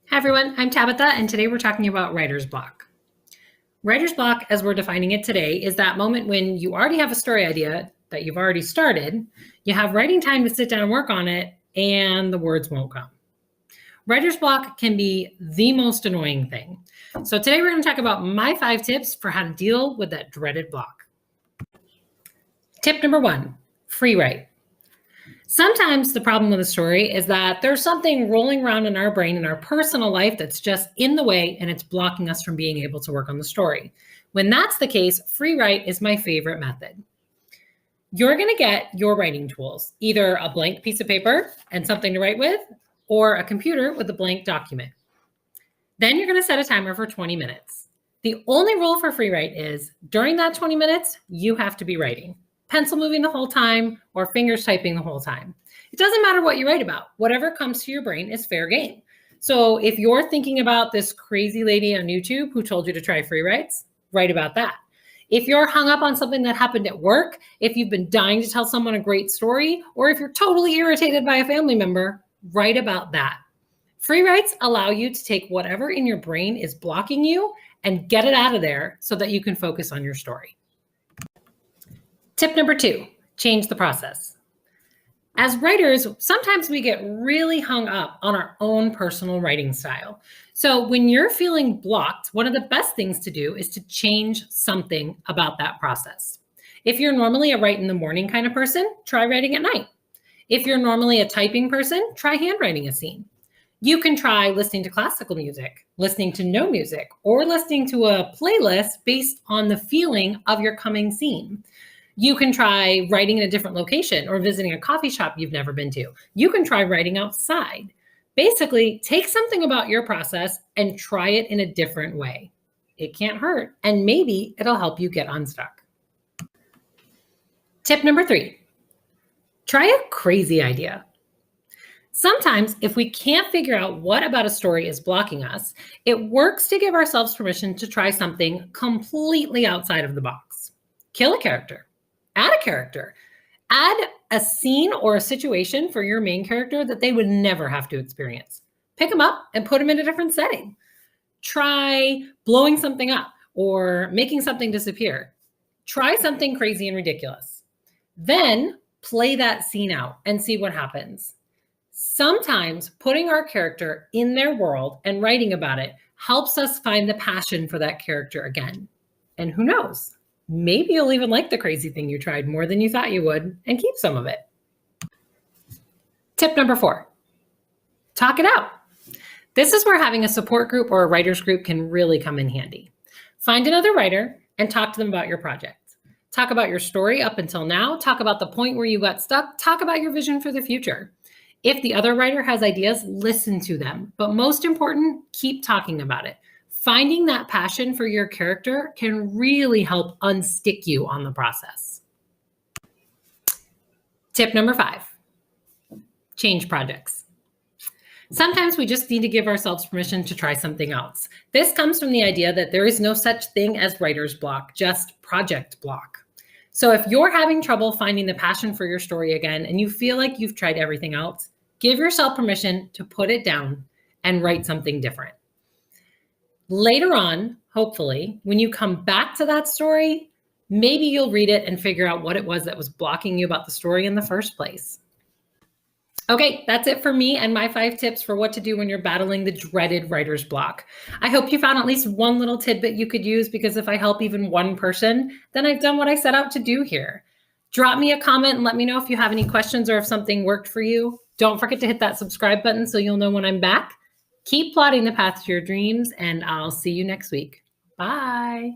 Hi everyone, I'm Tabitha, and today we're talking about writer's block. Writer's block, as we're defining it today, is that moment when you already have a story idea that you've already started, you have writing time to sit down and work on it, and the words won't come. Writer's block can be the most annoying thing. So today we're going to talk about my 5 tips for how to deal with that dreaded block. Tip number 1, free write. Sometimes the problem with a story is that there's something rolling around in our brain in our personal life that's just in the way and it's blocking us from being able to work on the story. When that's the case, free write is my favorite method. You're going to get your writing tools, either a blank piece of paper and something to write with, or a computer with a blank document. Then you're going to set a timer for 20 minutes. The only rule for free write is during that 20 minutes, you have to be writing. Pencil moving the whole time or fingers typing the whole time. It doesn't matter what you write about. Whatever comes to your brain is fair game. So if you're thinking about this crazy lady on YouTube who told you to try free writes, write about that. If you're hung up on something that happened at work, if you've been dying to tell someone a great story, or if you're totally irritated by a family member, write about that. Free writes allow you to take whatever in your brain is blocking you and get it out of there so that you can focus on your story. Tip number 2, change the process. As writers, sometimes we get really hung up on our own personal writing style. So when you're feeling blocked, one of the best things to do is to change something about that process. If you're normally a write in the morning kind of person, try writing at night. If you're normally a typing person, try handwriting a scene. You can try listening to classical music, listening to no music, or listening to a playlist based on the feeling of your coming scene. You can try writing in a different location or visiting a coffee shop you've never been to. You can try writing outside. Basically, take something about your process and try it in a different way. It can't hurt, and maybe it'll help you get unstuck. Tip number 3, try a crazy idea. Sometimes, if we can't figure out what about a story is blocking us, it works to give ourselves permission to try something completely outside of the box. Kill a character. Add a character. Add a scene or a situation for your main character that they would never have to experience. Pick them up and put them in a different setting. Try blowing something up or making something disappear. Try something crazy and ridiculous. Then play that scene out and see what happens. Sometimes putting our character in their world and writing about it helps us find the passion for that character again. And who knows? Maybe you'll even like the crazy thing you tried more than you thought you would and keep some of it. Tip number 4, talk it out. This is where having a support group or a writer's group can really come in handy. Find another writer and talk to them about your project. Talk about your story up until now. Talk about the point where you got stuck. Talk about your vision for the future. If the other writer has ideas, listen to them. But most important, keep talking about it. Finding that passion for your character can really help unstick you on the process. Tip number 5, change projects. Sometimes we just need to give ourselves permission to try something else. This comes from the idea that there is no such thing as writer's block, just project block. So if you're having trouble finding the passion for your story again and you feel like you've tried everything else, give yourself permission to put it down and write something different. Later on, hopefully, when you come back to that story, maybe you'll read it and figure out what it was that was blocking you about the story in the first place. Okay, that's it for me and my 5 tips for what to do when you're battling the dreaded writer's block. I hope you found at least one little tidbit you could use, because if I help even one person, then I've done what I set out to do here. Drop me a comment and let me know if you have any questions or if something worked for you. Don't forget to hit that subscribe button so you'll know when I'm back. Keep plotting the path to your dreams, and I'll see you next week. Bye.